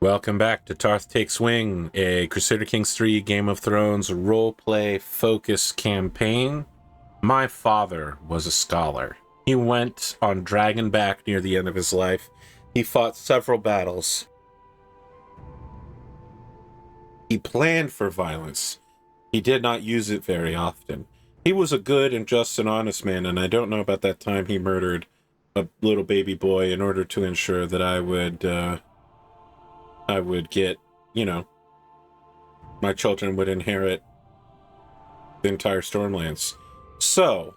Welcome back to Tarth Takes Wing, a Crusader Kings 3 Game of Thrones roleplay focus campaign. My father was a scholar. He went on Dragonback near the end of his life. He fought several battles. He planned for violence. He did not use it very often. He was a good and just and honest man, and I don't know about that time he murdered a little baby boy in order to ensure that I would get, my children would inherit the entire Stormlands. So,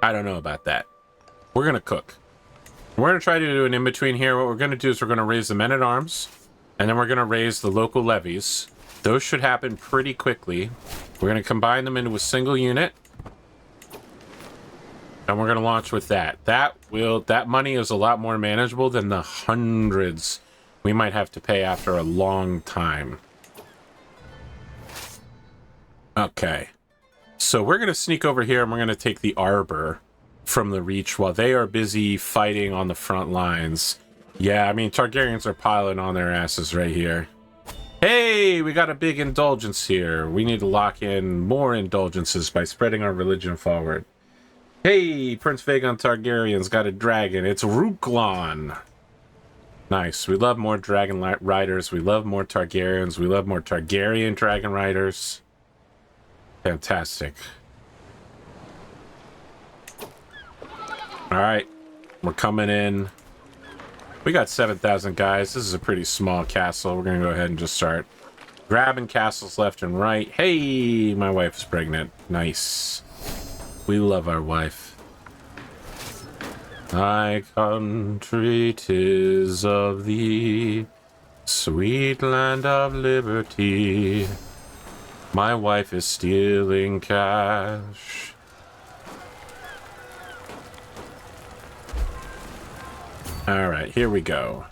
I don't know about that. We're going to cook. We're going to try to do an in-between here. What we're going to do is we're going to raise the men-at-arms, and then we're going to raise the local levies. Those should happen pretty quickly. We're going to combine them into a single unit, and we're going to launch with that. That money is a lot more manageable than the hundreds we might have to pay after a long time. Okay. So we're going to sneak over here and we're going to take the arbor from the Reach while they are busy fighting on the front lines. Yeah, I mean, Targaryens are piling on their asses right here. Hey, we got a big indulgence here. We need to lock in more indulgences by spreading our religion forward. Hey, Prince Vagon Targaryen's got a dragon. It's Ruklon. Nice. We love more dragon riders. We love more Targaryens. We love more Targaryen dragon riders. Fantastic. Alright. We're coming in. We got 7,000 guys. This is a pretty small castle. We're going to go ahead and just start grabbing castles left and right. Hey, my wife is pregnant. Nice. We love our wife. Thy country 'tis of thee, sweet land of liberty. My wife is stealing cash. Alright, here we go.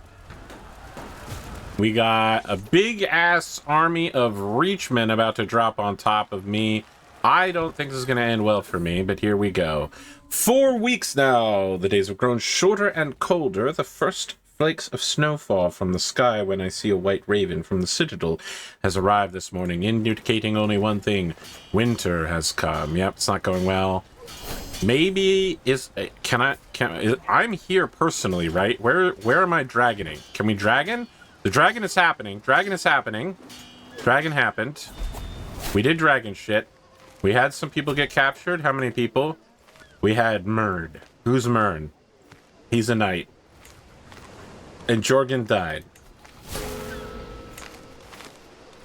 We got a big-ass army of Reachmen about to drop on top of me. I don't think this is going to end well for me, but here we go. 4 weeks now. The days have grown shorter and colder. The first flakes of snowfall from the sky when I see a white raven from the citadel has arrived this morning, indicating only one thing. Winter has come. Yep, it's not going well. Maybe I'm here personally, right? Where am I dragoning? Can we dragon? The dragon is happening. Dragon is happening. Dragon happened. We did dragon shit. We had some people get captured. How many people? We had Murd. Who's Mern? He's a knight. And Jorgen died.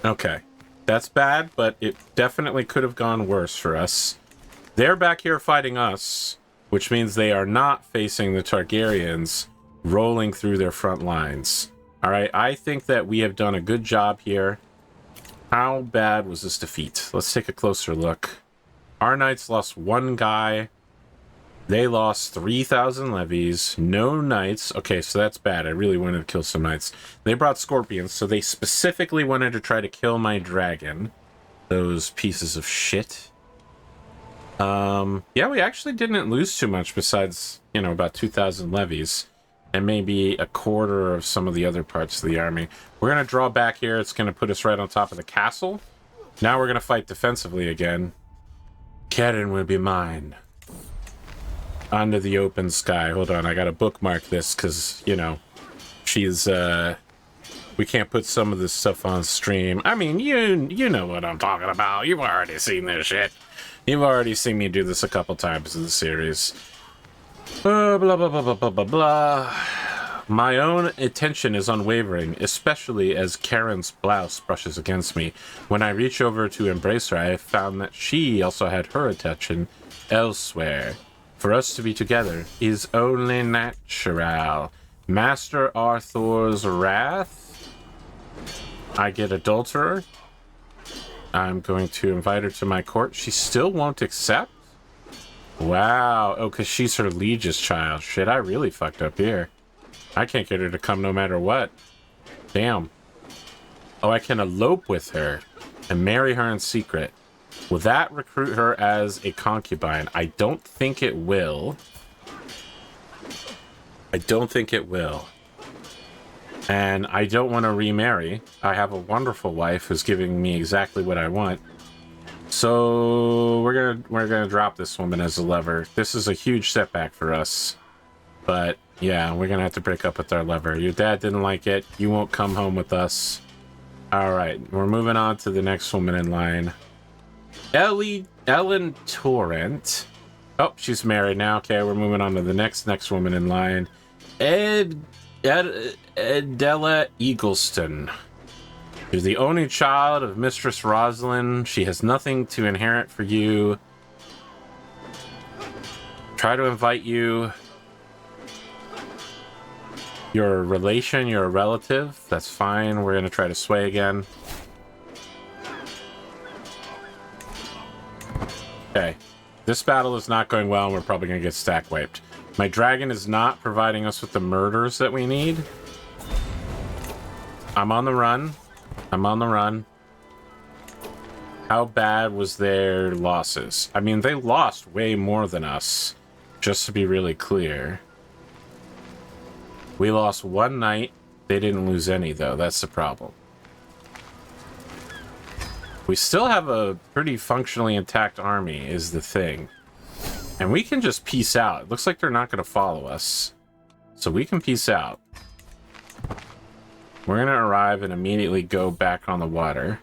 Okay. That's bad, but it definitely could have gone worse for us. They're back here fighting us, which means they are not facing the Targaryens rolling through their front lines. Alright, I think that we have done a good job here. How bad was this defeat? Let's take a closer look. Our knights lost one guy. They lost 3,000 levies. No knights. Okay, so that's bad. I really wanted to kill some knights. They brought scorpions, so they specifically wanted to try to kill my dragon. Those pieces of shit. Yeah, we actually didn't lose too much besides, about 2,000 levies. And maybe a quarter of some of the other parts of the army. We're going to draw back here. It's going to put us right on top of the castle. Now we're going to fight defensively again. Karen will be mine. Under the open sky. Hold on, I got to bookmark this because, she's, we can't put some of this stuff on stream. I mean, you know what I'm talking about. You've already seen this shit. You've already seen me do this a couple times in the series. Blah, blah, blah, blah, blah, blah, blah. My own attention is unwavering, especially as Karen's blouse brushes against me. When I reach over to embrace her, I have found that she also had her attention elsewhere. For us to be together is only natural. Master Arthur's wrath? I get adulterer? I'm going to invite her to my court. She still won't accept? Wow. Oh, because she's her liege's child. Shit, I really fucked up here. I can't get her to come no matter what. Damn. Oh, I can elope with her and marry her in secret. Will that recruit her as a concubine? I don't think it will. I don't think it will. And I don't want to remarry. I have a wonderful wife who's giving me exactly what I want. So we're gonna drop this woman as a lover. This is a huge setback for us. But yeah, we're gonna have to break up with our lover. Your dad didn't like it. You won't come home with us. Alright, we're moving on to the next woman in line. Ellen Torrent. Oh, she's married now. Okay, we're moving on to the next woman in line. Adela Eagleston. You're the only child of Mistress Rosalind. She has nothing to inherit for you. Try to invite you. You're a relation, you're a relative. That's fine. We're going to try to sway again. Okay. This battle is not going well, and we're probably going to get stack wiped. My dragon is not providing us with the murders that we need. I'm on the run. I'm on the run. How bad was their losses? I mean, they lost way more than us, just to be really clear. We lost one knight. They didn't lose any, though. That's the problem. We still have a pretty functionally intact army, is the thing. And we can just peace out. It looks like they're not going to follow us. So we can peace out. We're going to arrive and immediately go back on the water.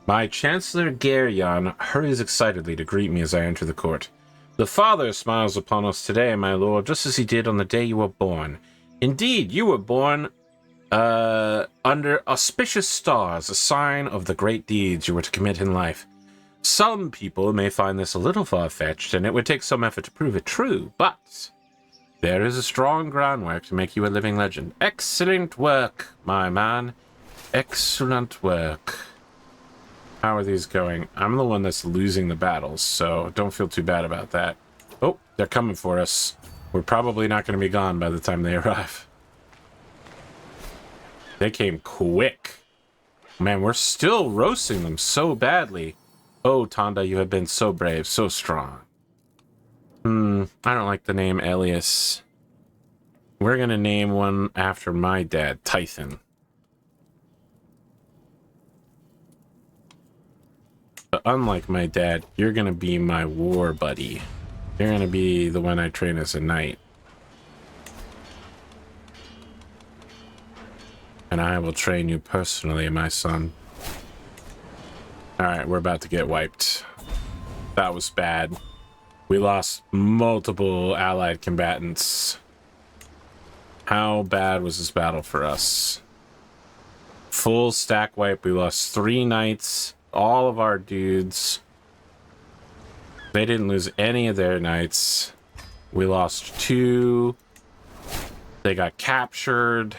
My Chancellor Geryon hurries excitedly to greet me as I enter the court. The Father smiles upon us today, my lord, just as he did on the day you were born. Indeed, you were born under auspicious stars, a sign of the great deeds you were to commit in life. Some people may find this a little far-fetched, and it would take some effort to prove it true, but there is a strong groundwork to make you a living legend. Excellent work, my man. Excellent work. How are these going? I'm the one that's losing the battles, so don't feel too bad about that. Oh, they're coming for us. We're probably not going to be gone by the time they arrive. They came quick. Man, we're still roasting them so badly. Oh, Tonda, you have been so brave, so strong. I don't like the name Elias. We're going to name one after my dad, Tython. But unlike my dad, you're going to be my war buddy. You're going to be the one I train as a knight. And I will train you personally, my son. Alright, we're about to get wiped. That was bad. We lost multiple allied combatants. How bad was this battle for us? Full stack wipe. We lost 3 knights. All of our dudes. They didn't lose any of their knights. We lost 2. They got captured.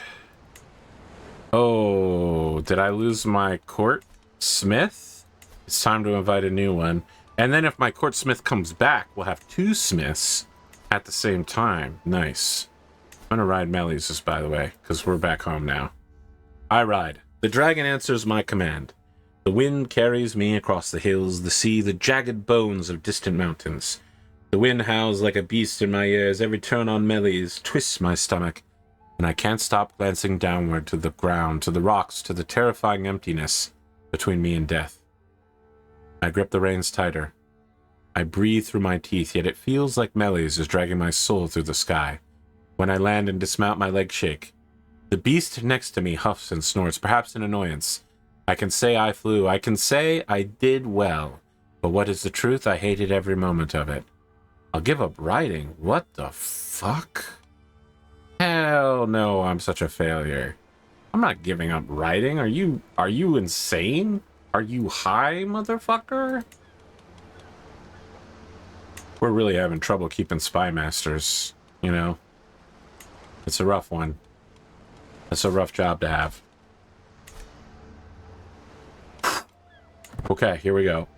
Oh, did I lose my court smith? It's time to invite a new one. And then if my court smith comes back, we'll have 2 smiths at the same time. Nice. I'm gonna ride Melius, by the way, because we're back home now. I ride. The dragon answers my command. The wind carries me across the hills, the sea, the jagged bones of distant mountains. The wind howls like a beast in my ears. Every turn on Melius twists my stomach, and I can't stop glancing downward to the ground, to the rocks, to the terrifying emptiness between me and death. I grip the reins tighter. I breathe through my teeth, yet it feels like Melius is dragging my soul through the sky. When I land and dismount, my legs shake. The beast next to me huffs and snorts, perhaps in annoyance. I can say I flew. I can say I did well. But what is the truth? I hated every moment of it. I'll give up riding. What the fuck? Hell no, I'm such a failure. I'm not giving up riding. Are you insane? Are you high, motherfucker? We're really having trouble keeping spy masters, you know? It's a rough one. It's a rough job to have. Okay, here we go.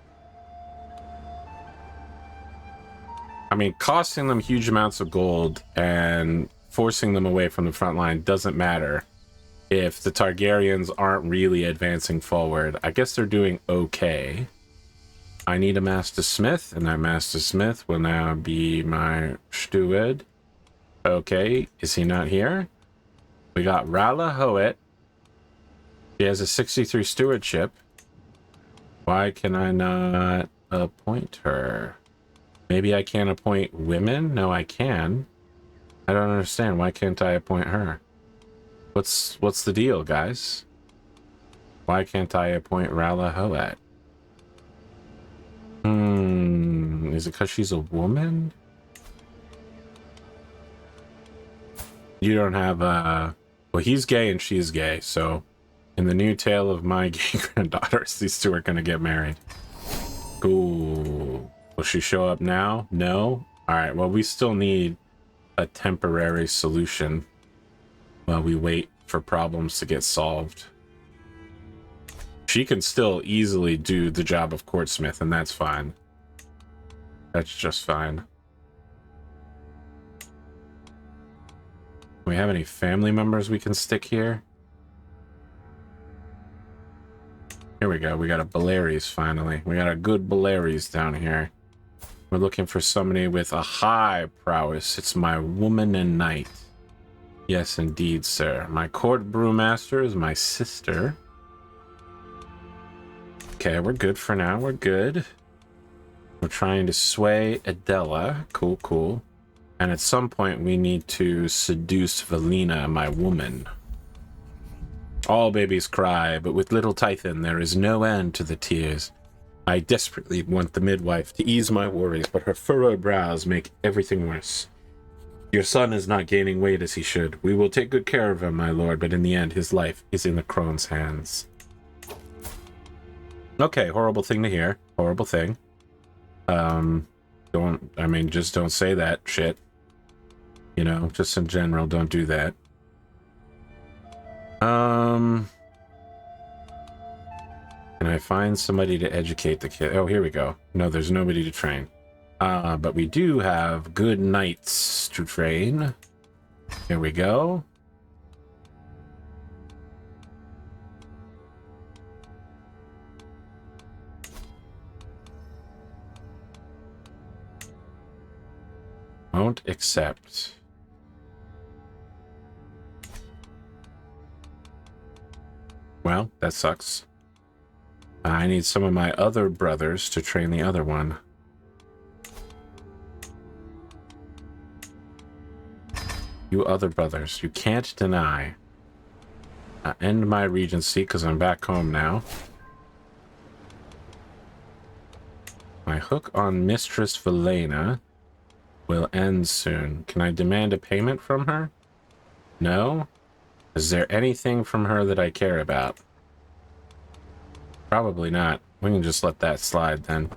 I mean, costing them huge amounts of gold and forcing them away from the front line doesn't matter if the Targaryens aren't really advancing forward. I guess they're doing okay. I need a Master Smith, and that Master Smith will now be my steward. Okay, is he not here? We got Rala Hoet She has a 63 stewardship. Why can I not appoint her? Maybe I can't appoint women? No, I can. I don't understand. Why can't I appoint her? What's the deal, guys? Why can't I appoint Rala Hoat? Is it because she's a woman? You don't have well, he's gay and she's gay, so in the new tale of my gay granddaughters, these two are gonna get married. Cool. Will she show up now? No? Alright, well, we still need a temporary solution while we wait for problems to get solved. She can still easily do the job of courtsmith, and that's fine. That's just fine. Do we have any family members we can stick here? Here we go. We got a Belaerys finally. We got a good Belaerys down here. We're looking for somebody with a high prowess. It's my woman and knight. Yes, indeed, sir. My court brewmaster is my sister. Okay, we're good for now. We're good. We're trying to sway Adela. Cool, cool. And at some point, we need to seduce Valina, my woman. All babies cry, but with little Tython, there is no end to the tears. I desperately want the midwife to ease my worries, but her furrowed brows make everything worse. Your son is not gaining weight as he should. We will take good care of him, my lord, but in the end, his life is in the crone's hands. Okay, horrible thing to hear. Horrible thing. Just don't say that shit. You know, just in general, don't do that. Can I find somebody to educate the kid? Oh, here we go. No, there's nobody to train. But we do have good knights to train. Here we go. Won't accept. Well, that sucks. I need some of my other brothers to train the other one. You other brothers, you can't deny. I end my regency because I'm back home now. My hook on Mistress Valena will end soon. Can I demand a payment from her? No? Is there anything from her that I care about? Probably not. We can just let that slide then.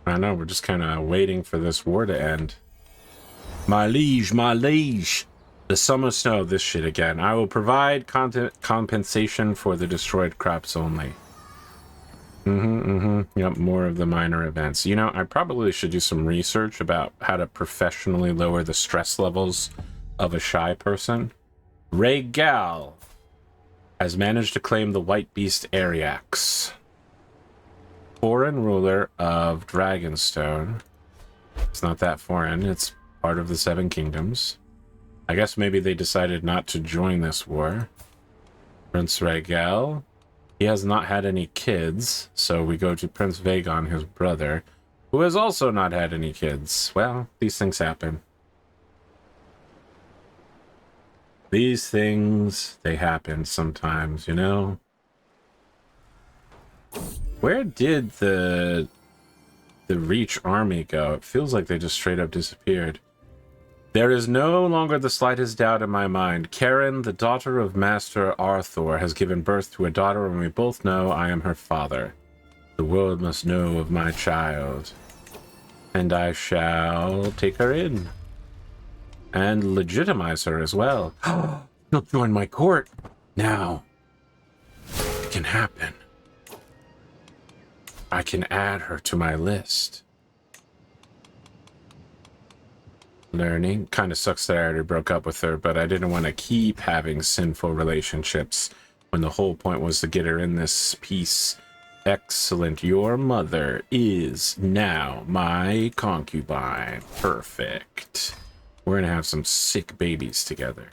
I know, we're just kind of waiting for this war to end. My liege, my liege. The summer snow, this shit again. I will provide compensation for the destroyed crops only. Yep, more of the minor events. You know, I probably should do some research about how to professionally lower the stress levels of a shy person. Rhaegal has managed to claim the White Beast Ariax. Foreign ruler of Dragonstone. It's not that foreign, it's part of the Seven Kingdoms. I guess maybe they decided not to join this war. Prince Rhaegal. He has not had any kids, so we go to Prince Vaegon, his brother, who has also not had any kids. Well, these things happen. These things, they happen sometimes, you know? Where did the Reach army go? It feels like they just straight up disappeared. There is no longer the slightest doubt in my mind. Karen, the daughter of Master Arthur, has given birth to a daughter, and we both know I am her father. The world must know of my child. And I shall take her in. And legitimize her as well. She'll join my court. Now, it can happen. I can add her to my list. Learning. Kind of sucks that I already broke up with her, but I didn't want to keep having sinful relationships when the whole point was to get her in this piece. Excellent. Your mother is now my concubine. Perfect. We're going to have some sick babies together.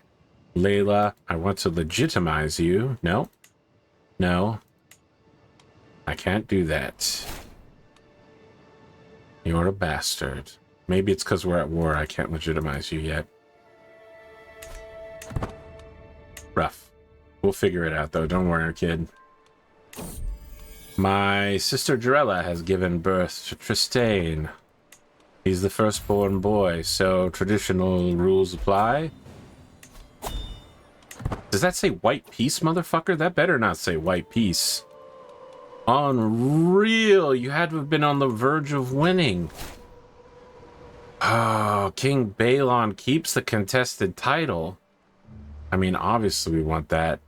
Layla, I want to legitimize you. No. No. I can't do that. You're a bastard. Maybe it's because we're at war. I can't legitimize you yet. Rough. We'll figure it out, though. Don't worry, kid. My sister Jarella has given birth to Tristane. He's the firstborn boy, so traditional rules apply. Does that say white peace, motherfucker? That better not say white peace. Unreal! You had to have been on the verge of winning. Oh, King Balon keeps the contested title. I mean, obviously we want that.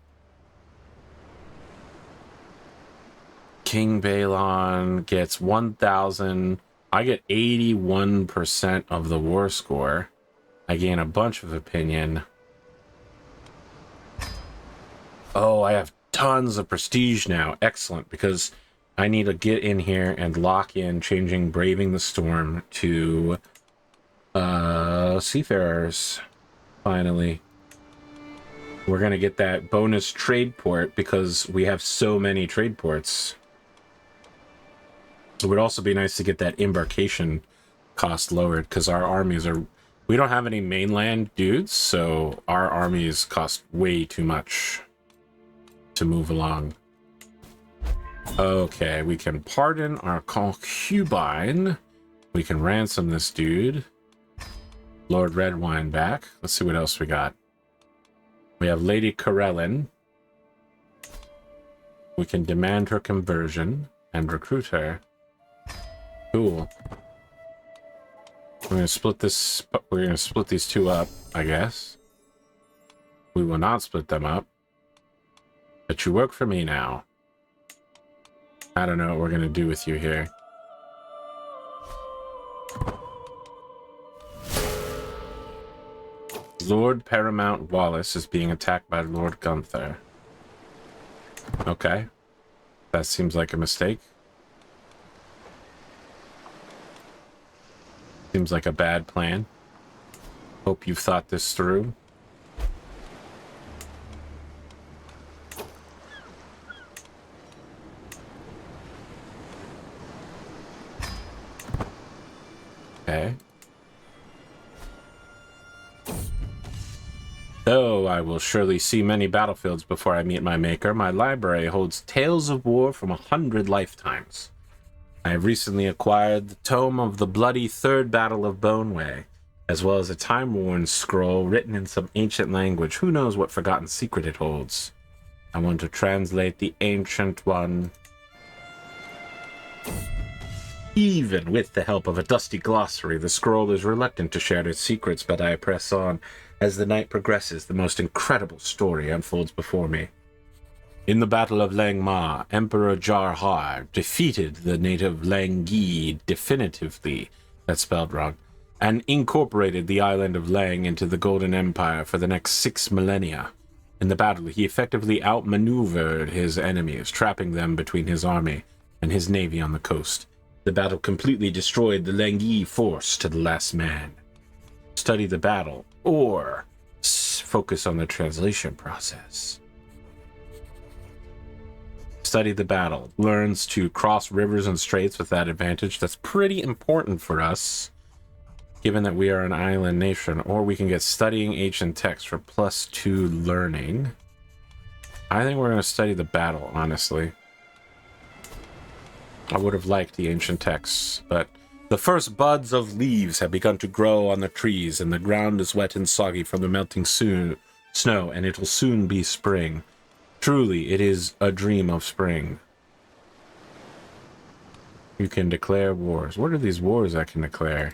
King Balon gets 1,000. I get 81% of the war score. I gain a bunch of opinion. Oh, I have tons of prestige now. Excellent, because I need to get in here and lock in changing Braving the Storm to Seafarers. Finally. We're going to get that bonus trade port because we have so many trade ports. It would also be nice to get that embarkation cost lowered because our armies are... We don't have any mainland dudes, so our armies cost way too much to move along. Okay, we can pardon our concubine. We can ransom this dude. Lord Redwine back. Let's see what else we got. We have Lady Corellin. We can demand her conversion and recruit her. Cool. We're gonna split this. We're gonna split these two up, I guess. We will not split them up. But you work for me now. I don't know what we're gonna do with you here. Lord Paramount Wallace is being attacked by Lord Gunther. Okay. That seems like a mistake. Seems like a bad plan. Hope you've thought this through. Okay. Though I will surely see many battlefields before I meet my maker, my library holds tales of war from 100 lifetimes. I have recently acquired the tome of the bloody Third Battle of Boneway, as well as a time-worn scroll written in some ancient language. Who knows what forgotten secret it holds? I want to translate the ancient one. Even with the help of a dusty glossary, the scroll is reluctant to share its secrets, but I press on. As the night progresses, the most incredible story unfolds before me. In the Battle of Langmar, Emperor Jarhar defeated the native Langi definitively, that's spelled wrong, and incorporated the island of Lang into the Golden Empire for the next 6 millennia. In the battle, he effectively outmaneuvered his enemies, trapping them between his army and his navy on the coast. The battle completely destroyed the Langi force to the last man. Study the battle, or focus on the translation process. Study the battle. Learns to cross rivers and straits with that advantage. That's pretty important for us, given that we are an island nation. Or we can get studying ancient text for +2 learning. I think we're going to study the battle, honestly. I would have liked the ancient texts, but the first buds of leaves have begun to grow on the trees, and the ground is wet and soggy from the melting snow, and it will soon be spring. Truly, it is a dream of spring. You can declare wars. What are these wars I can declare?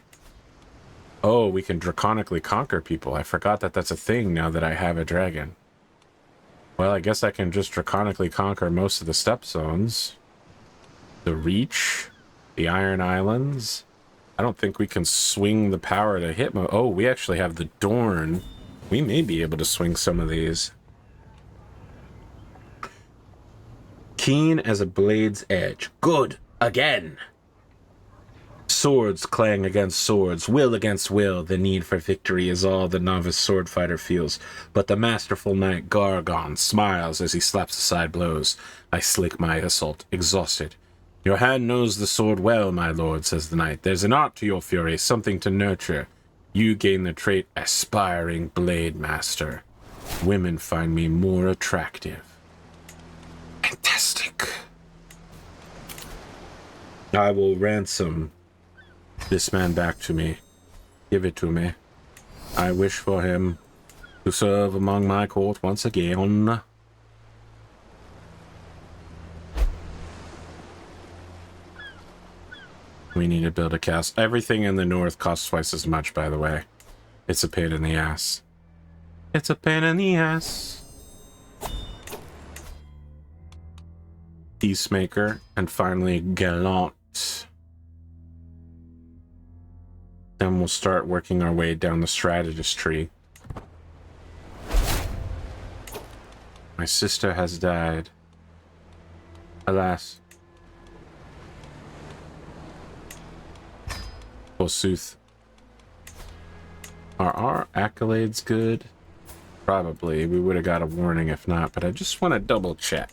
Oh, we can draconically conquer people. I forgot that that's a thing now that I have a dragon. Well, I guess I can just draconically conquer most of the steppe zones. The Reach, the Iron Islands. I don't think we can swing the power to hit. Oh, we actually have the Dorn. We may be able to swing some of these. Keen as a blade's edge. Good. Again. Swords clang against swords, will against will. The need for victory is all the novice sword fighter feels. But the masterful knight Gargon smiles as he slaps aside blows. I slake my assault, exhausted. Your hand knows the sword well, my lord, says the knight. There's an art to your fury, something to nurture. You gain the trait aspiring blade master. Women find me more attractive. Fantastic. I will ransom this man back to me. Give it to me. I wish for him to serve among my court once again. We need to build a castle. Everything in the north costs twice as much, by the way. It's a pain in the ass. It's a pain in the ass. Peacemaker, and finally Gallant. Then we'll start working our way down the strategist tree. My sister has died. Alas. Forsooth. Are our accolades good? Probably. We would have got a warning if not, but I just want to double check.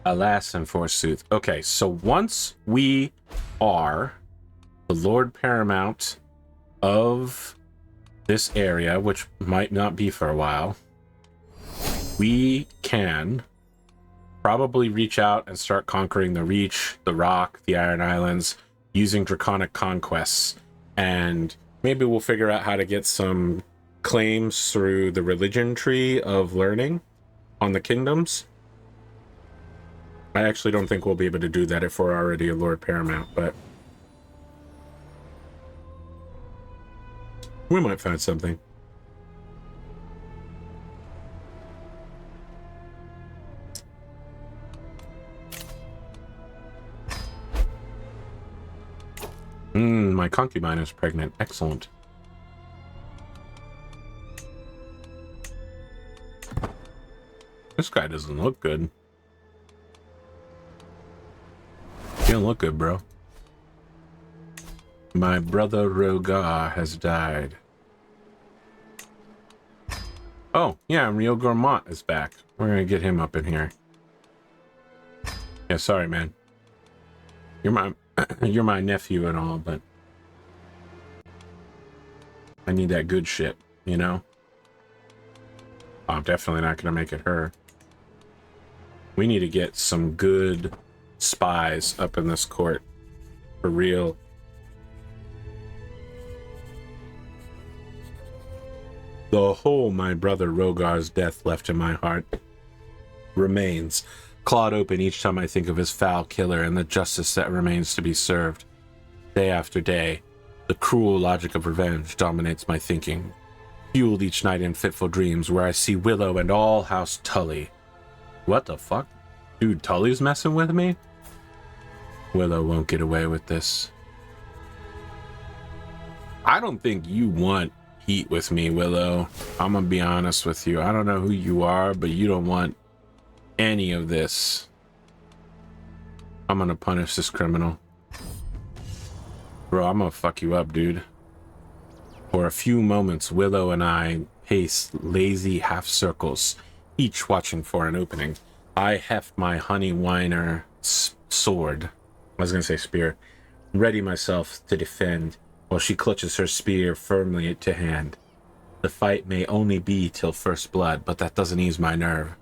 Alas and forsooth. Okay, so once we are the Lord Paramount of this area, which might not be for a while, we can probably reach out and start conquering the Reach, the Rock, the Iron Islands, using Draconic conquests, and maybe we'll figure out how to get some claims through the religion tree of learning on the kingdoms. I actually don't think we'll be able to do that if we're already a Lord Paramount, but we might find something. My concubine is pregnant. Excellent. This guy doesn't look good. You don't look good, bro. My brother Rogar has died. Oh, yeah, Rio Gourmand is back. We're gonna get him up in here. Yeah, sorry, man. You're my nephew and all, but I need that good shit, you know? Oh, I'm definitely not gonna make it her. We need to get some good spies up in this court. For real. The hole my brother Rogar's death left in my heart remains, clawed open each time I think of his foul killer and the justice that remains to be served. Day after day, the cruel logic of revenge dominates my thinking, fueled each night in fitful dreams where I see Willow and all House Tully. What the fuck? Dude, Tully's messing with me? Willow won't get away with this. I don't think you want heat with me, Willow. I'm gonna be honest with you. I don't know who you are, but you don't want any of this. I'm gonna punish this criminal. Bro, I'm gonna fuck you up, dude. For a few moments, Willow and I pace lazy half circles, each watching for an opening. I heft my honey whiner sword. I was gonna say spear. Ready myself to defend, while she clutches her spear firmly to hand. The fight may only be till first blood, but that doesn't ease my nerve.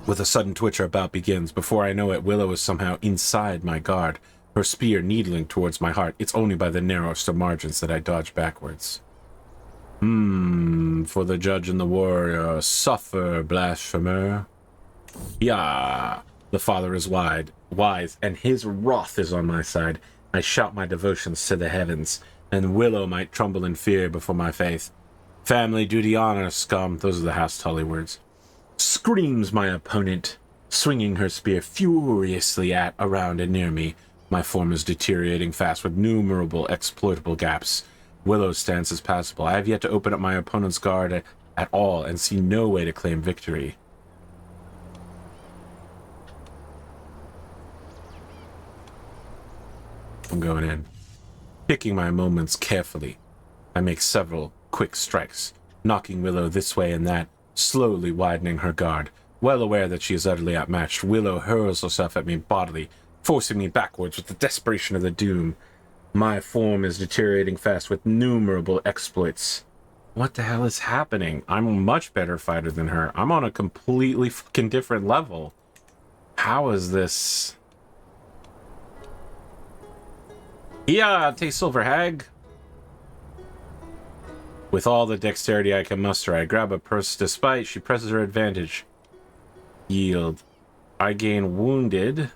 With a sudden twitch, our bout begins. Before I know it, Willow is somehow inside my guard, her spear needling towards my heart. It's only by the narrowest of margins that I dodge backwards. For the judge and the warrior, suffer, blasphemer. Yeah, the father is wise, and his wrath is on my side. I shout my devotions to the heavens, and Willow might tremble in fear before my faith. Family, duty, honor, scum, those are the House Tully words. Screams my opponent, swinging her spear furiously around and near me. My form is deteriorating fast with numerable exploitable gaps. Willow's stance is passable. I have yet to open up my opponent's guard at all and see no way to claim victory. I'm going in. Picking my moments carefully, I make several quick strikes, knocking Willow this way and that, slowly widening her guard. Well aware that she is utterly outmatched, Willow hurls herself at me bodily, forcing me backwards with the desperation of the doom. My form is deteriorating fast with numerable exploits. What the hell is happening? I'm a much better fighter than her. I'm on a completely fucking different level. How is this? Yeah, take silver hag. With all the dexterity I can muster, I grab a purse despite she presses her advantage. Yield. I gain wounded.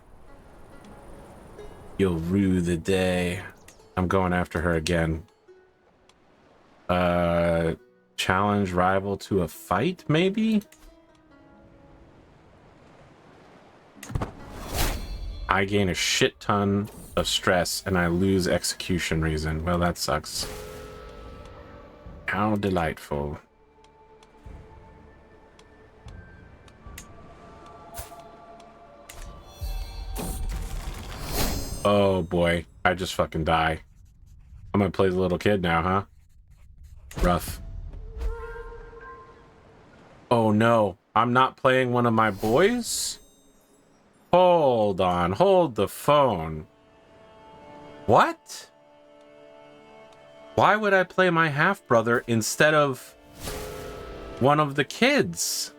You'll rue the day. I'm going after her again. Challenge rival to a fight, maybe? I gain a shit ton of stress and I lose execution reason. Well, that sucks. How delightful. Oh boy, I just fucking die. I'm gonna play the little kid now, huh? Rough. Oh no, I'm not playing one of my boys? Hold on, hold the phone. What? Why would I play my half-brother instead of one of the kids?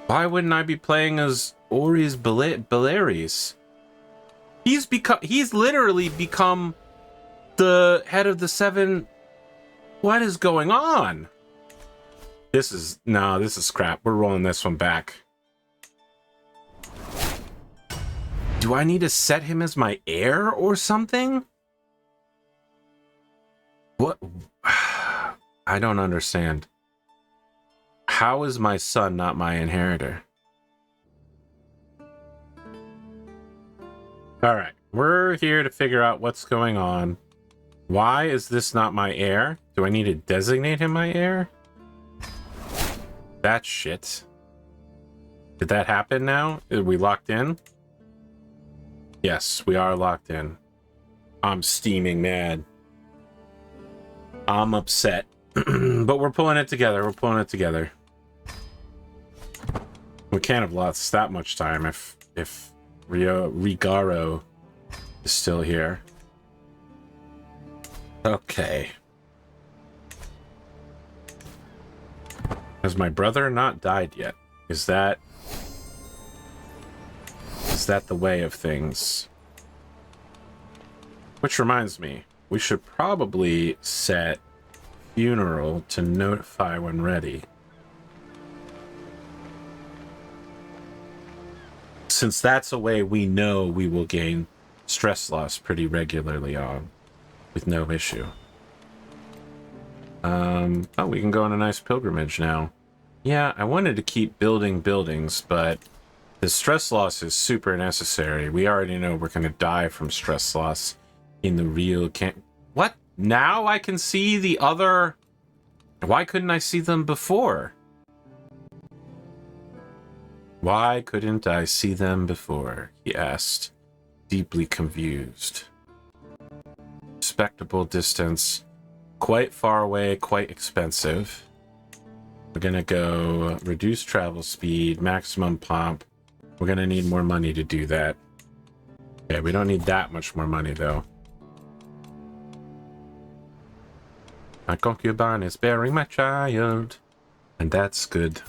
Why wouldn't I be playing as Ori's Belaerys? He's literally become the head of the 7. What is going on? This is crap. We're rolling this one back. Do I need to set him as my heir or something? What? I don't understand. How is my son not my inheritor? Alright, we're here to figure out what's going on. Why is this not my heir? Do I need to designate him my heir? That's shit. Did that happen now? Are we locked in? Yes, we are locked in. I'm steaming mad. I'm upset. But we're pulling it together. We're pulling it together. We can't have lost that much time if Rigaro is still here. Okay. Has my brother not died yet? Is that the way of things? Which reminds me, we should probably set funeral to notify when ready. Since that's a way we know we will gain stress loss pretty regularly on, with no issue. Oh, we can go on a nice pilgrimage now. Yeah, I wanted to keep building buildings, but the stress loss is super necessary. We already know we're gonna die from stress loss in the real camp. What? Now I can see the other... Why couldn't I see them before? Why couldn't I see them before? He asked, deeply confused. Respectable distance. Quite far away, quite expensive. We're gonna go reduce travel speed, maximum pomp. We're gonna need more money to do that. Okay, we don't need that much more money though. My concubine is bearing my child, and that's good.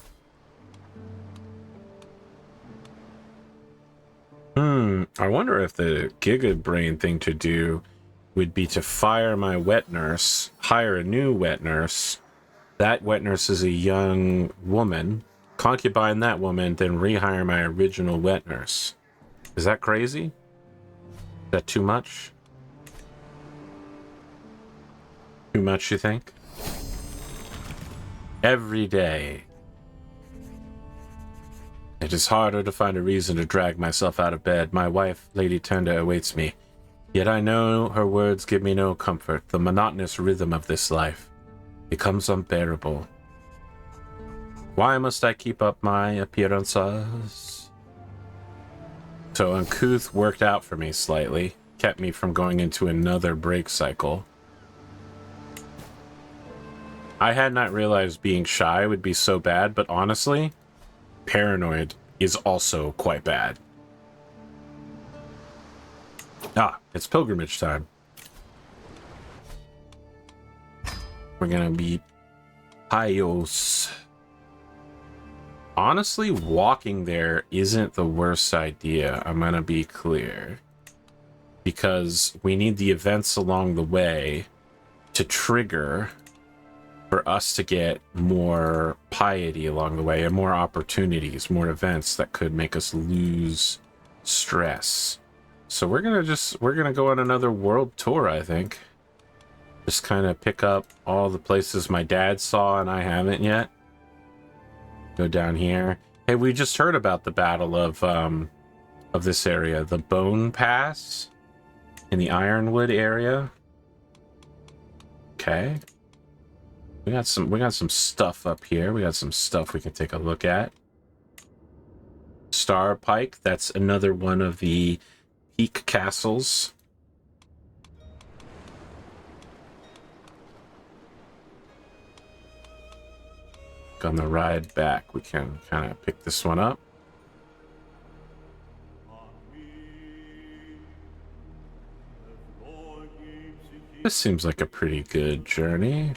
I wonder if the Giga Brain thing to do would be to fire my wet nurse, hire a new wet nurse. That wet nurse is a young woman. Concubine that woman, then rehire my original wet nurse. Is that crazy? Is that too much? Too much, you think? Every day. It is harder to find a reason to drag myself out of bed. My wife, Lady Tenda, awaits me. Yet I know her words give me no comfort. The monotonous rhythm of this life becomes unbearable. Why must I keep up my appearances? So Uncouth worked out for me slightly. Kept me from going into another break cycle. I had not realized being shy would be so bad, but honestly, paranoid is also quite bad. Ah, it's pilgrimage time. We're gonna be pious. Honestly, walking there isn't the worst idea, I'm gonna be clear. Because we need the events along the way to trigger for us to get more piety along the way and more opportunities, more events that could make us lose stress. So we're gonna go on another world tour, I think. Just kind of pick up all the places my dad saw and I haven't yet. Go down here. Hey, we just heard about the battle of this area, the Bone Pass in the Ironwood area. Okay. We got some stuff up here. We got some stuff we can take a look at. Star Pike, that's another one of the peak castles. On the ride back, we can kind of pick this one up. This seems like a pretty good journey.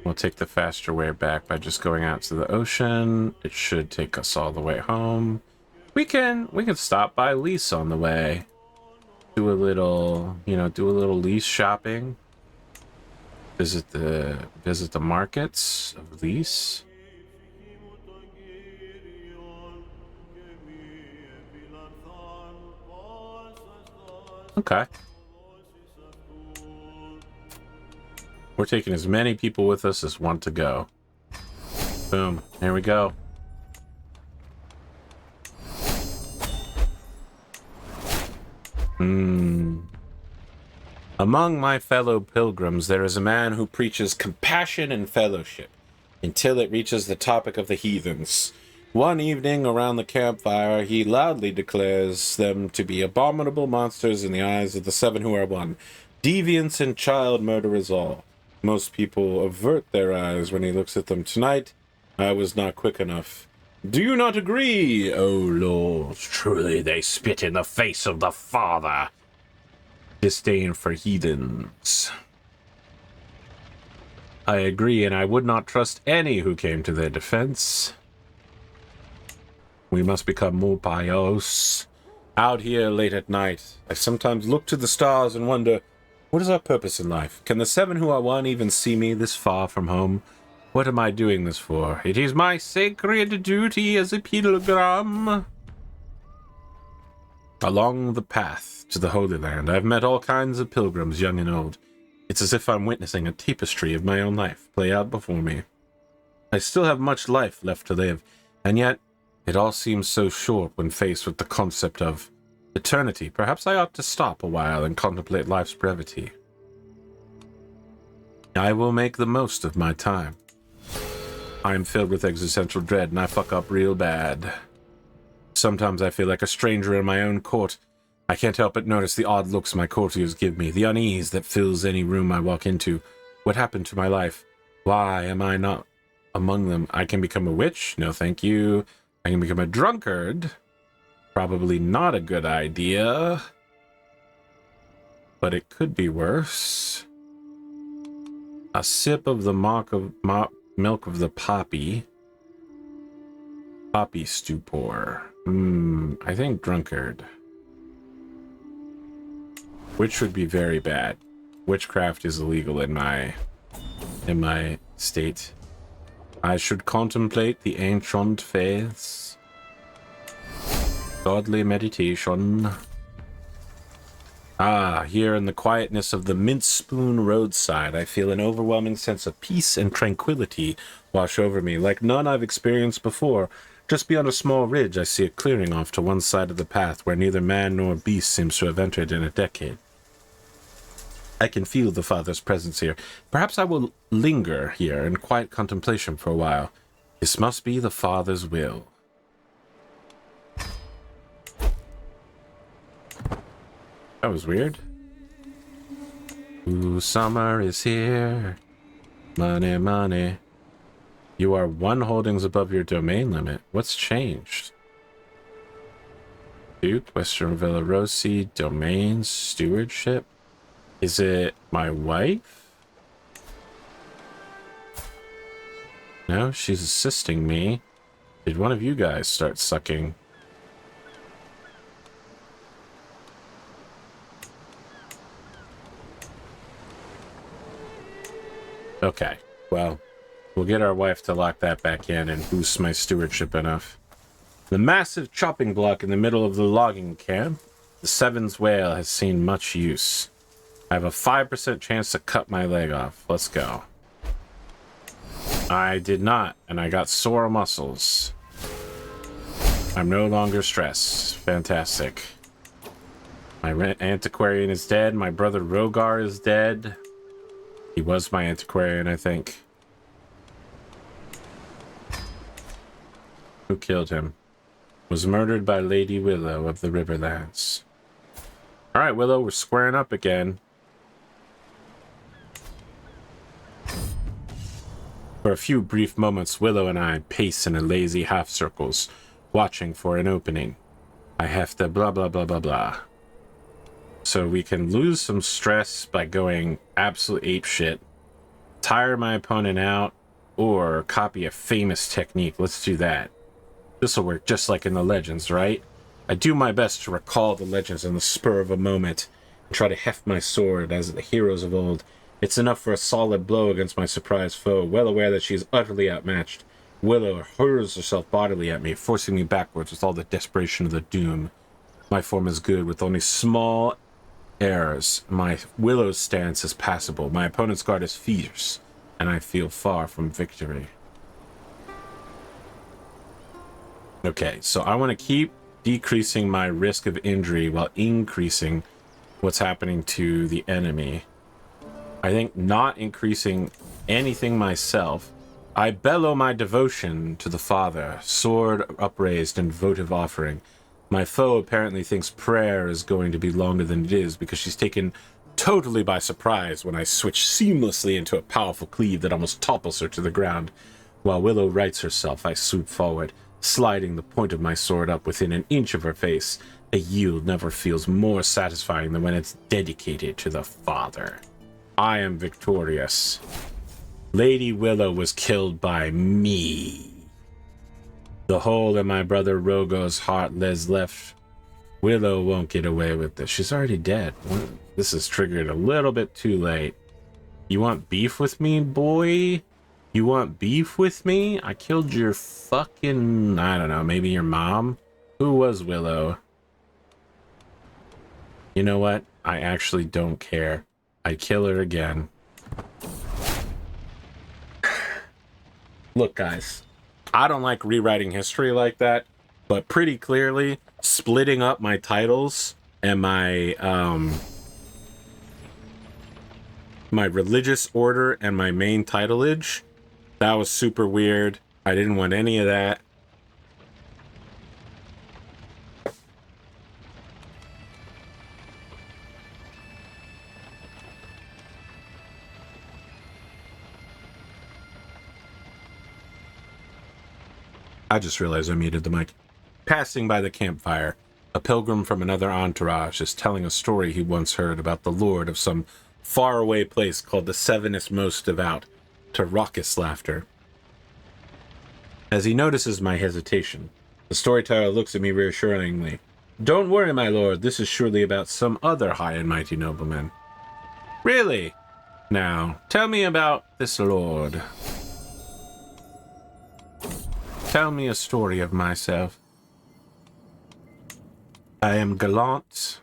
We'll take the faster way back by just going out to the ocean. It should take us all the way home. We can stop by Lys on the way. Do a little, do a little Lys shopping. Visit the markets of Lys. Okay. We're taking as many people with us as want to go. Boom. Here we go. Among my fellow pilgrims, there is a man who preaches compassion and fellowship until it reaches the topic of the heathens. One evening around the campfire, he loudly declares them to be abominable monsters in the eyes of the seven who are one, deviants and child murderers all. Most people avert their eyes when he looks at them. Tonight, I was not quick enough. Do you not agree, O lords? Truly they spit in the face of the Father. Disdain for heathens. I agree, and I would not trust any who came to their defense. We must become more pious. Out here late at night, I sometimes look to the stars and wonder, what is our purpose in life? Can the seven who are one even see me this far from home? What am I doing this for? It is my sacred duty as a pilgrim. Along the path to the Holy Land, I've met all kinds of pilgrims, young and old. It's as if I'm witnessing a tapestry of my own life play out before me. I still have much life left to live, and yet it all seems so short when faced with the concept of eternity. Perhaps I ought to stop a while and contemplate life's brevity. I will make the most of my time. I am filled with existential dread, and I fuck up real bad. Sometimes I feel like a stranger in my own court. I can't help but notice the odd looks my courtiers give me, the unease that fills any room I walk into. What happened to my life? Why am I not among them? I can become a witch? No, thank you. I can become a drunkard? Probably not a good idea. But it could be worse. A sip of the milk of the poppy. Poppy stupor. I think drunkard. Which would be very bad. Witchcraft is illegal in my state. I should contemplate the ancient faiths. Godly meditation. Ah, here in the quietness of the Mint Spoon roadside, I feel an overwhelming sense of peace and tranquility wash over me, like none I've experienced before. Just beyond a small ridge, I see a clearing off to one side of the path where neither man nor beast seems to have entered in a decade. I can feel the Father's presence here. Perhaps I will linger here in quiet contemplation for a while. This must be the Father's will. That was weird. Ooh, summer is here. Money, money. You are 1 holdings above your domain limit. What's changed? Duke, Western Velaerosi, domain, stewardship. Is it my wife? No, she's assisting me. Did one of you guys start sucking? Okay, well, we'll get our wife to lock that back in and boost my stewardship enough. The massive chopping block in the middle of the logging camp, the Seven's Whale, has seen much use. I have a 5% chance to cut my leg off. Let's go. I did not, and I got sore muscles. I'm no longer stressed. Fantastic. My antiquarian is dead. My brother Rogar is dead. He was my antiquarian, I think. Who killed him? Was murdered by Lady Willow of the Riverlands. Alright, Willow, we're squaring up again. For a few brief moments, Willow and I pace in a lazy half circles, watching for an opening. I have to blah blah blah blah blah. So we can lose some stress by going absolute apeshit, tire my opponent out, or copy a famous technique. Let's do that. This will work just like in the Legends, right? I do my best to recall the Legends on the spur of a moment and try to heft my sword as the heroes of old. It's enough for a solid blow against my surprised foe, well aware that she is utterly outmatched. Willow hurls herself bodily at me, forcing me backwards with all the desperation of the doom. My form is good, with only small errors. My Willow's stance is passable. My opponent's guard is fierce, and I feel far from victory. Okay, so I want to keep decreasing my risk of injury while increasing what's happening to the enemy. I think not increasing anything myself. I bellow my devotion to the Father, sword upraised in votive offering. My foe apparently thinks prayer is going to be longer than it is because she's taken totally by surprise when I switch seamlessly into a powerful cleave that almost topples her to the ground. While Willow rights herself, I swoop forward, sliding the point of my sword up within an inch of her face. A yield never feels more satisfying than when it's dedicated to the Father. I am victorious. Lady Willow was killed by me. The hole in my brother Rogo's heart lies left. Willow won't get away with this. She's already dead. This is triggered a little bit too late. You want beef with me, boy? You want beef with me? I killed your fucking... I don't know, maybe your mom? Who was Willow? You know what? I actually don't care. I'd kill her again. Look, guys. I don't like rewriting history like that, but pretty clearly, splitting up my titles and my my religious order and my main titleage, that was super weird. I didn't want any of that. I just realized I muted the mic. Passing by the campfire, a pilgrim from another entourage is telling a story he once heard about the lord of some faraway place called the Seven is Most Devout, to raucous laughter. As he notices my hesitation, the storyteller looks at me reassuringly. Don't worry, my lord, this is surely about some other high and mighty nobleman. Really? Now, tell me about this lord. Tell me a story of myself. I am gallant.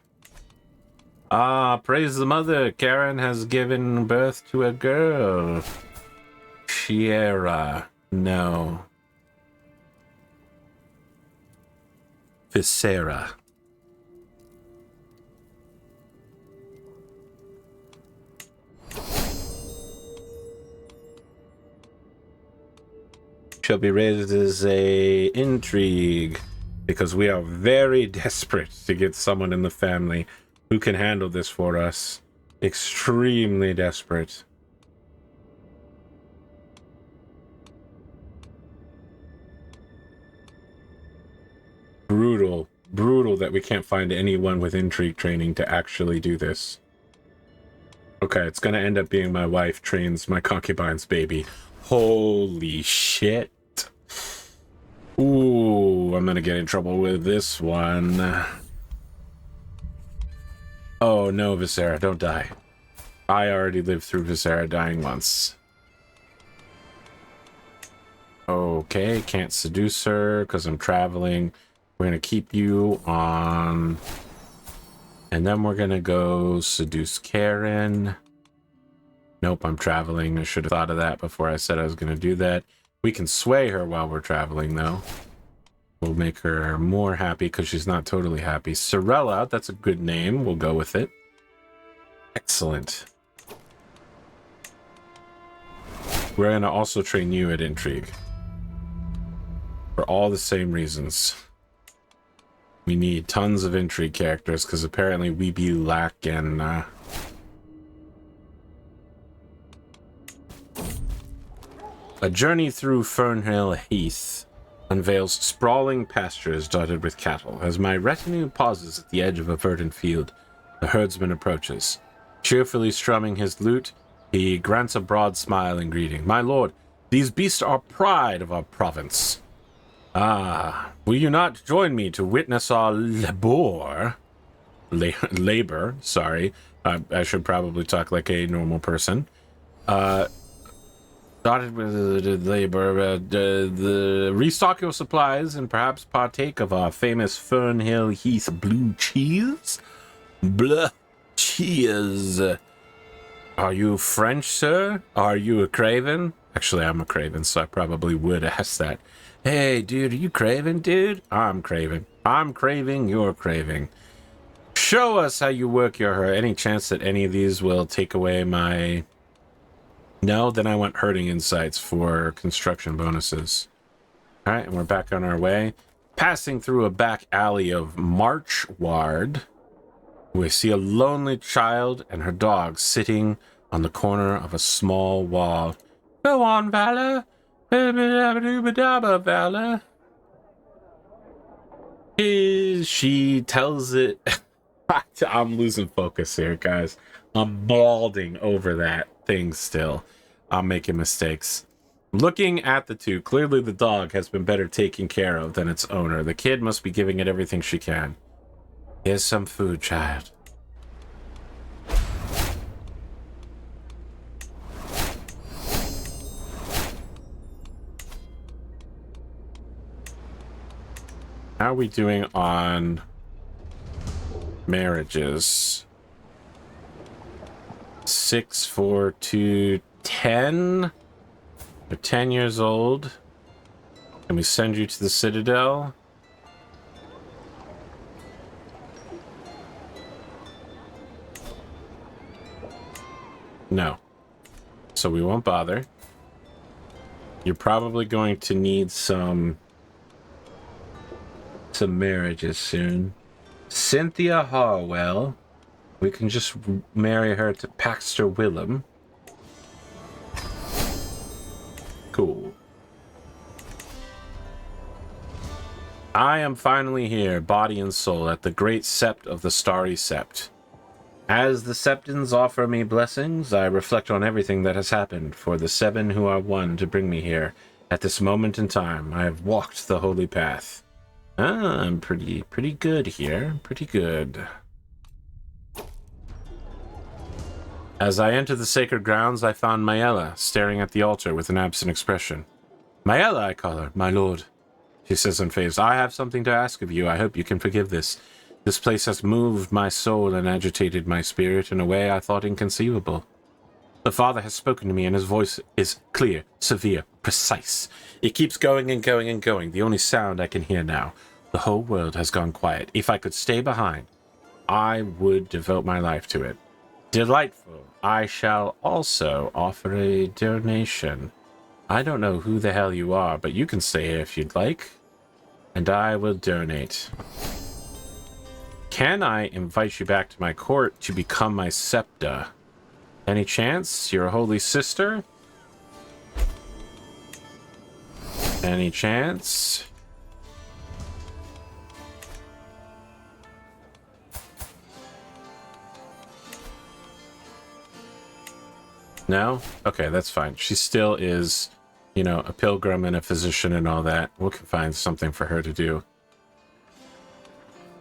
Ah, praise the mother. Karen has given birth to a girl. Shiera. No. Viscera. Shall be raised as a intrigue, because we are very desperate to get someone in the family who can handle this for us. Extremely desperate. Brutal that we can't find anyone with intrigue training to actually do this. Okay, it's gonna end up being my wife trains my concubine's baby. Holy shit. Ooh, I'm gonna get in trouble with this one. Oh no, Viscera, don't die. I already lived through Viscera dying once. Okay, can't seduce her because I'm traveling. We're gonna keep you on. And then we're gonna go seduce Karen. Nope, I'm traveling. I should have thought of that before I said I was gonna do that. We can sway her while we're traveling, though. We'll make her more happy because she's not totally happy. Sorella, that's a good name. We'll go with it. Excellent. We're going to also train you at intrigue. For all the same reasons. We need tons of intrigue characters because apparently we be lacking... A journey through Fernhill Heath unveils sprawling pastures dotted with cattle. As my retinue pauses at the edge of a verdant field, the herdsman approaches. Cheerfully strumming his lute, he grants a broad smile in greeting. My lord, these beasts are pride of our province. Ah, will you not join me to witness our labor? Sorry. I should probably talk like a normal person. Started with labor, the restock your supplies and perhaps partake of our famous Fernhill Heath blue cheese. Blah cheese. Are you French, sir? Are you a craven? Actually, I'm a craven, so I probably would ask that. Hey, dude, are you craven, dude? I'm craven. I'm craving, you're craving. Show us how you work your herd. Any chance that any of these will take away my... No, then I want herding insights for construction bonuses. Alright, and we're back on our way. Passing through a back alley of Marchward, we see a lonely child and her dog sitting on the corner of a small wall. Go on, Vala. Vala. She tells it... I'm losing focus here, guys. I'm balding over that thing still. I'm making mistakes. Looking at the two, clearly the dog has been better taken care of than its owner. The kid must be giving it everything she can. Here's some food, child. How are we doing on marriages? 6, 4, 2, 10. You're 10 years old. Can we send you to the Citadel? No. So we won't bother. You're probably going to need some marriages soon. Cynthia Harwell. We can just marry her to Paxter Willem. Cool. I am finally here, body and soul, at the great sept of the Starry Sept. As the Septons offer me blessings, I reflect on everything that has happened for the 7 who are one to bring me here. At this moment in time, I have walked the holy path. I'm pretty good here. Pretty good. As I entered the sacred grounds, I found Maella staring at the altar with an absent expression. Maella, I call her, my lord. She says unfazed, I have something to ask of you. I hope you can forgive this. This place has moved my soul and agitated my spirit in a way I thought inconceivable. The father has spoken to me, and his voice is clear, severe, precise. It keeps going and going and going, the only sound I can hear now. The whole world has gone quiet. If I could stay behind, I would devote my life to it. Delightful. I shall also offer a donation. I don't know who the hell you are, but you can stay here if you'd like. And I will donate. Can I invite you back to my court to become my septa? Any chance? You're a holy sister? Any chance? No? Okay, that's fine. She still is, you know, a pilgrim and a physician and all that. We can find something for her to do.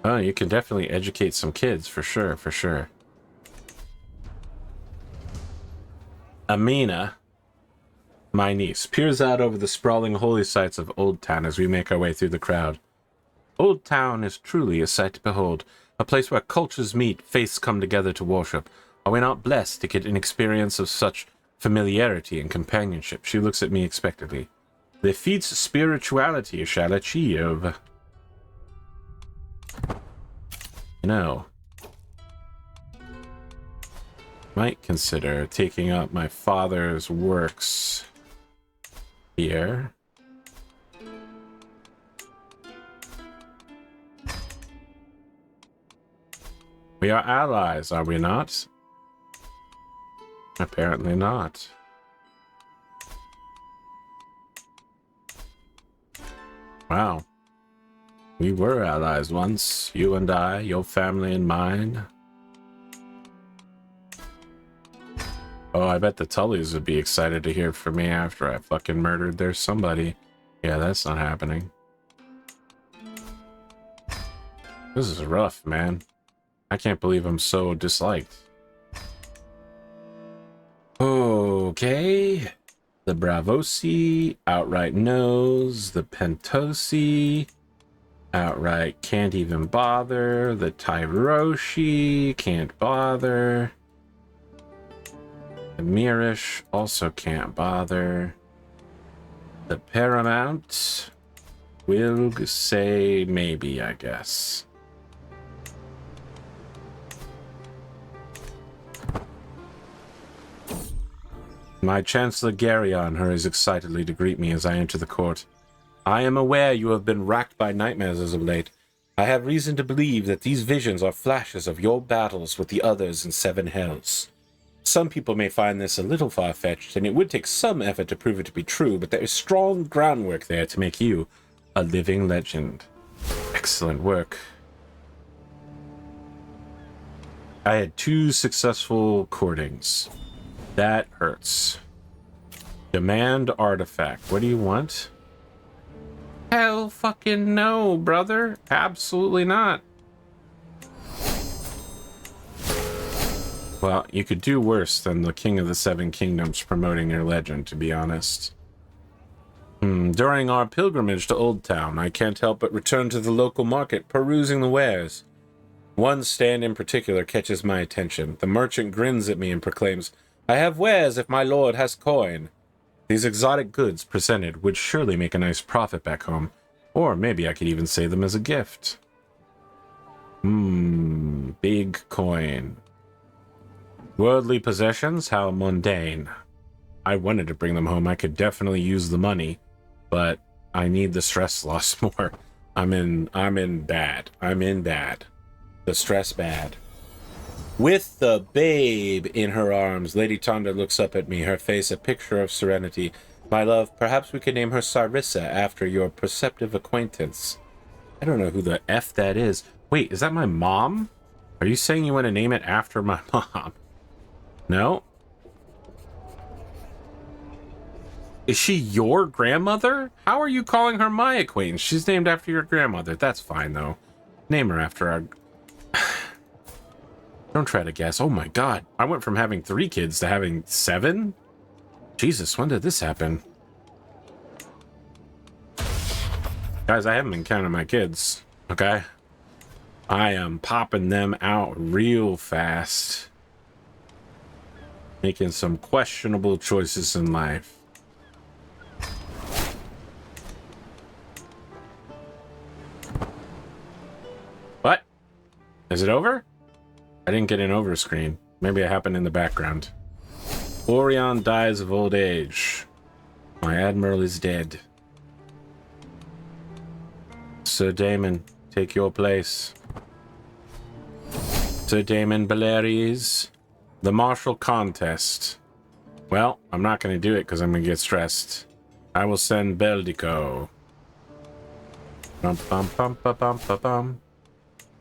Oh, you can definitely educate some kids, for sure, for sure. Amina, my niece, peers out over the sprawling holy sites of Old Town as we make our way through the crowd. Old Town is truly a sight to behold, a place where cultures meet, faiths come together to worship. Are we not blessed to get an experience of such familiarity and companionship? She looks at me expectantly. The feats spirituality shall achieve. You know, might consider taking up my father's works here. We are allies, are we not? Apparently not. Wow. We were allies once, you and I, your family and mine. Oh, I bet the Tullys would be excited to hear from me after I fucking murdered their somebody. Yeah, that's not happening. This is rough, man. I can't believe I'm so disliked. Okay. The Bravosi, outright knows. The Pentosi, outright can't even bother. The Tyroshi, can't bother. The Mirish also can't bother. The Paramount will say maybe, I guess. My Chancellor Garyon hurries excitedly to greet me as I enter the court. I am aware you have been racked by nightmares as of late. I have reason to believe that these visions are flashes of your battles with the others in Seven Hells. Some people may find this a little far-fetched, and it would take some effort to prove it to be true, but there is strong groundwork there to make you a living legend. Excellent work. I had 2 successful courtings. That hurts. Demand artifact. What do you want? Hell fucking no, brother. Absolutely not. Well, you could do worse than the King of the Seven Kingdoms promoting your legend, to be honest. During our pilgrimage to Old Town, I can't help but return to the local market, perusing the wares. One stand in particular catches my attention. The merchant grins at me and proclaims, I have wares if my lord has coin. These exotic goods presented would surely make a nice profit back home. Or maybe I could even save them as a gift. Big coin. Worldly possessions? How mundane. I wanted to bring them home. I could definitely use the money, but I need the stress loss more. I'm in bad. I'm in bad. The stress bad. With the babe in her arms, Lady Tonda looks up at me, her face a picture of serenity. My love, perhaps we could name her Sarissa after your perceptive acquaintance. I don't know who the F that is. Wait, is that my mom? Are you saying you want to name it after my mom? No? Is she your grandmother? How are you calling her my acquaintance? She's named after your grandmother. That's fine, though. Name her after our... Don't try to guess. Oh my god. I went from having 3 kids to having 7? Jesus, when did this happen? Guys, I haven't been counting my kids, okay? I am popping them out real fast. Making some questionable choices in life. Is it over? I didn't get an over screen. Maybe it happened in the background. Orion dies of old age. My admiral is dead. Sir Daemon, take your place. Sir Daemon Belaerys. The martial contest. Well, I'm not going to do it because I'm going to get stressed. I will send Beldico. Bum bum bum bum bum bum bum.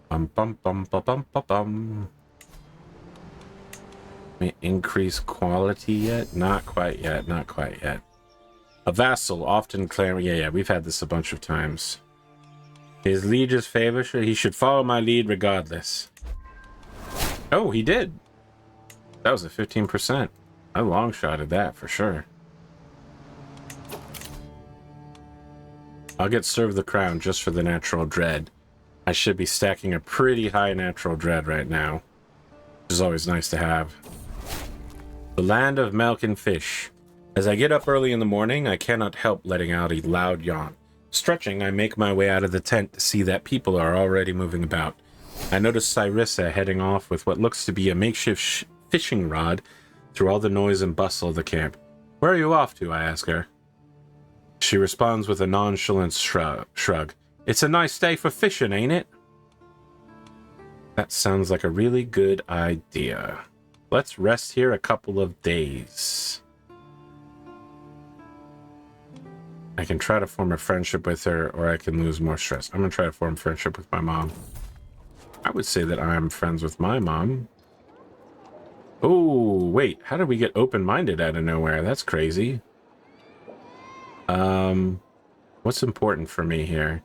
Bum bum bum bum bum bum bum. May increase quality yet? Not quite yet. Not quite yet. A vassal often claim. Yeah, we've had this a bunch of times. His liege's favor. He should follow my lead regardless. Oh, he did. That was a 15%. I long shotted that for sure. I'll get served the crown just for the natural dread. I should be stacking a pretty high natural dread right now, which is always nice to have. The land of milk and fish. As I get up early in the morning, I cannot help letting out a loud yawn. Stretching, I make my way out of the tent to see that people are already moving about. I notice Cyrissa heading off with what looks to be a makeshift fishing rod through all the noise and bustle of the camp. Where are you off to? I ask her. She responds with a nonchalant shrug. It's a nice day for fishing, ain't it? That sounds like a really good idea. Let's rest here a couple of days. I can try to form a friendship with her, or I can lose more stress. I'm going to try to form a friendship with my mom. I would say that I'm friends with my mom. Oh, wait. How did we get open-minded out of nowhere? That's crazy. What's important for me here?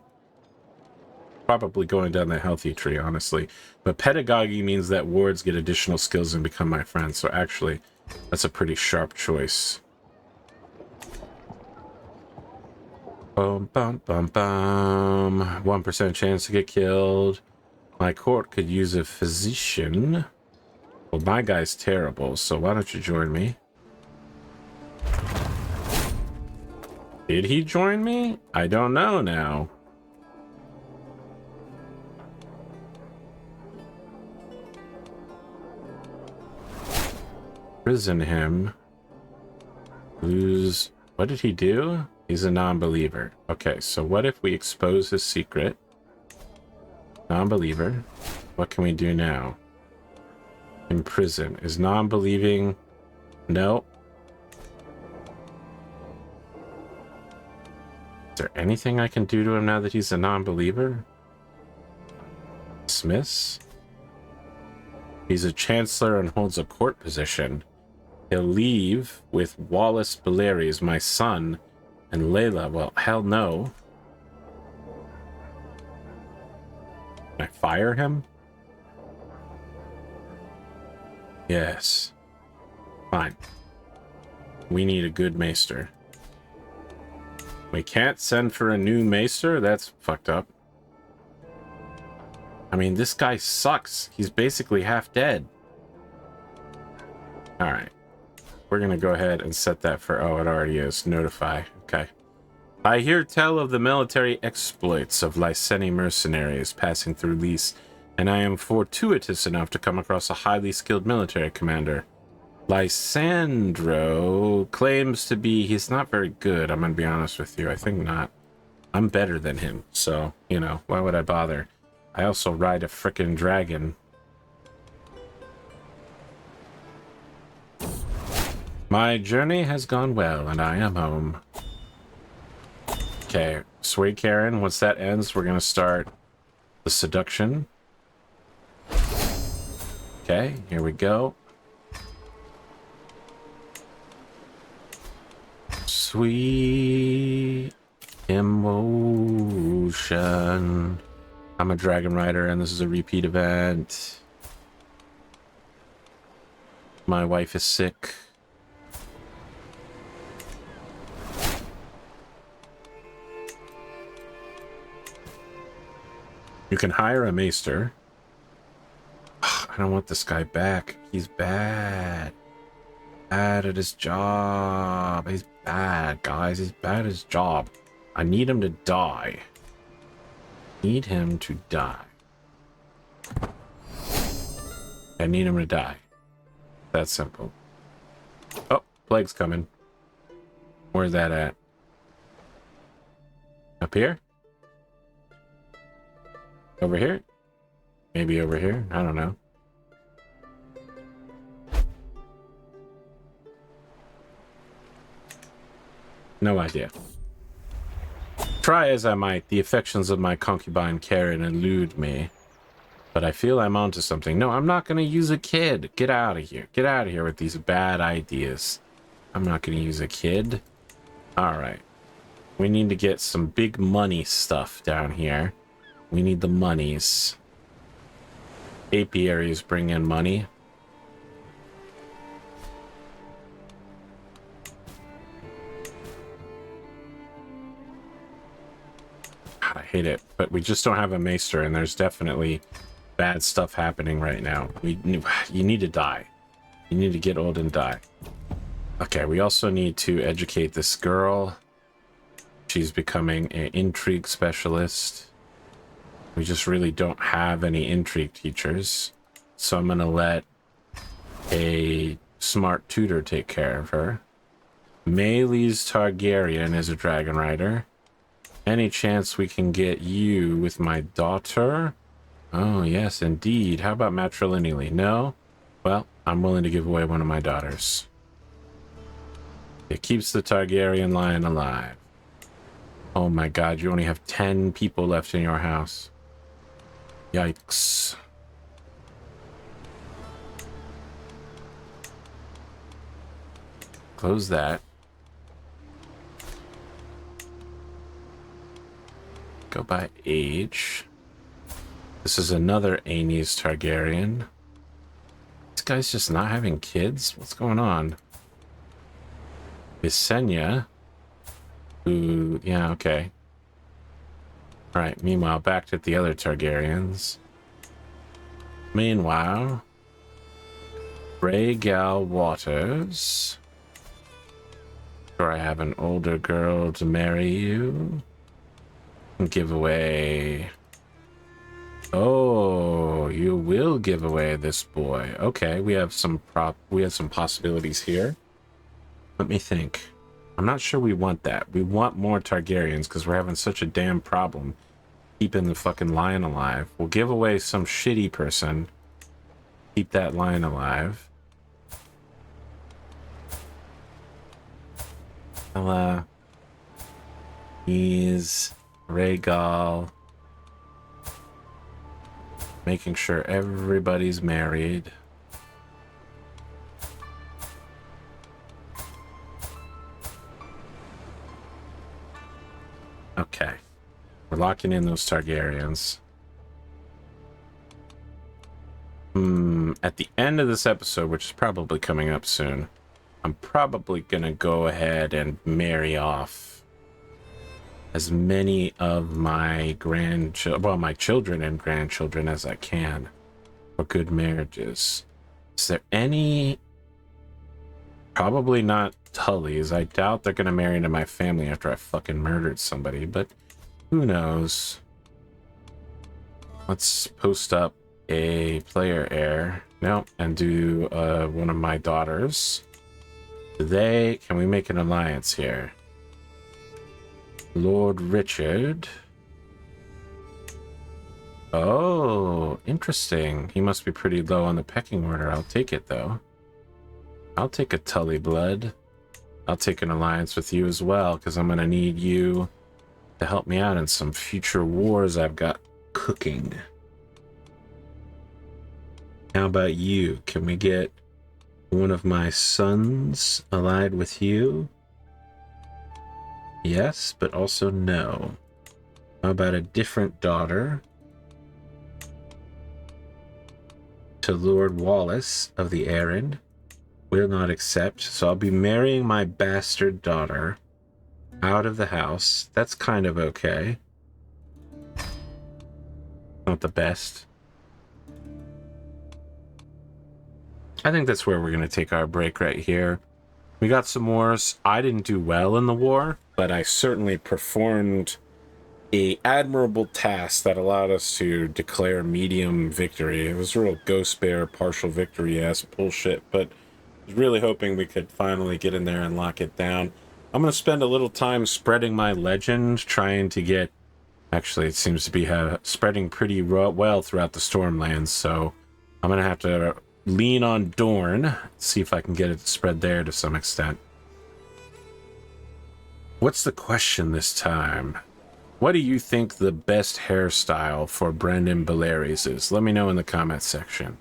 Probably going down the healthy tree, honestly. But pedagogy means that wards get additional skills and become my friends. So actually, that's a pretty sharp choice. Bum, bum, bum, bum. 1% chance to get killed. My court could use a physician. Well, my guy's terrible, so why don't you join me? Did he join me? I don't know now. Prison him. Lose. What did he do? He's a non-believer. Okay, so what if we expose his secret? Non-believer. What can we do now? Imprison. Is non-believing? No. Is there anything I can do to him now that he's a non-believer? Dismiss? He's a chancellor and holds a court position. He'll leave with Wallace Belaerys, my son, and Layla. Well, hell no. Can I fire him? Yes. Fine. We need a good maester. We can't send for a new maester? That's fucked up. I mean, this guy sucks. He's basically half dead. Alright. We're gonna go ahead and set that for... Oh, it already is. Notify. Okay. I hear tell of the military exploits of Lyseni mercenaries passing through Lys, and I am fortuitous enough to come across a highly skilled military commander. Lysandro claims to be... He's not very good, I'm gonna be honest with you. I think not. I'm better than him, so, you know, why would I bother? I also ride a frickin' dragon. My journey has gone well, and I am home. Okay, Sway Karen, once that ends, we're gonna start the seduction. Okay, here we go. Sweet emotion. I'm a dragon rider, and this is a repeat event. My wife is sick. You can hire a maester. I don't want this guy back. He's bad. Bad at his job. He's bad, guys. He's bad at his job. I need him to die. Need him to die. I need him to die. That's simple. Oh, plague's coming. Where's that at? Up here? Over here? Maybe over here? I don't know. No idea. Try as I might, the affections of my concubine Karen elude me. But I feel I'm onto something. No, I'm not going to use a kid. Get out of here. Get out of here with these bad ideas. I'm not going to use a kid. Alright. We need to get some big money stuff down here. We need the monies. Apiaries bring in money. God, I hate it. But we just don't have a maester, and there's definitely bad stuff happening right now. You need to die. You need to get old and die. Okay, we also need to educate this girl. She's becoming an intrigue specialist. We just really don't have any intrigue teachers. So I'm going to let a smart tutor take care of her. Maylis Targaryen is a dragon rider. Any chance we can get you with my daughter? Oh, yes, indeed. How about matrilineally? No? Well, I'm willing to give away one of my daughters. It keeps the Targaryen line alive. Oh my god, you only have 10 people left in your house. Yikes. Close that. Go by age. This is another Aenys Targaryen. This guy's just not having kids? What's going on? Visenya. Ooh, yeah, okay. Alright, meanwhile, back to the other Targaryens. Meanwhile, Rhaegal Waters. Sure, I have an older girl to marry you. Give away. Oh, you will give away this boy. Okay, we have some possibilities here. Let me think. I'm not sure we want that. We want more Targaryens because we're having such a damn problem keeping the fucking lion alive. We'll give away some shitty person. Keep that lion alive. He's Rhaegal. Making sure everybody's married. Okay. We're locking in those Targaryens. At the end of this episode, which is probably coming up soon, I'm probably gonna go ahead and marry off as many of my my children and grandchildren as I can for good marriages. Is there any? Probably not Tullys. I doubt they're gonna marry into my family after I fucking murdered somebody, but who knows? Let's post up a player heir. No, and do one of my daughters. Can we make an alliance here? Lord Richard. Oh, interesting. He must be pretty low on the pecking order. I'll take it, though. I'll take a Tully blood. I'll take an alliance with you as well, because I'm going to need you to help me out in some future wars I've got cooking. How about you? Can we get one of my sons allied with you? Yes, but also no. How about a different daughter? To Lord Wallace of the Arryn. Will not accept, so I'll be marrying my bastard daughter out of the house. That's kind of okay. Not the best. I think that's where we're going to take our break right here. We got some wars. I didn't do well in the war, but I certainly performed a admirable task that allowed us to declare medium victory. It was a real Ghost Bear partial victory ass bullshit, but I was really hoping we could finally get in there and lock it down. I'm going to spend a little time spreading my legend, trying to get... Actually, it seems to be spreading pretty well throughout the Stormlands, so I'm going to have to lean on Dorne, see if I can get it to spread there to some extent. What's the question this time? What do you think the best hairstyle for Brendan Belaerys is? Let me know in the comment section.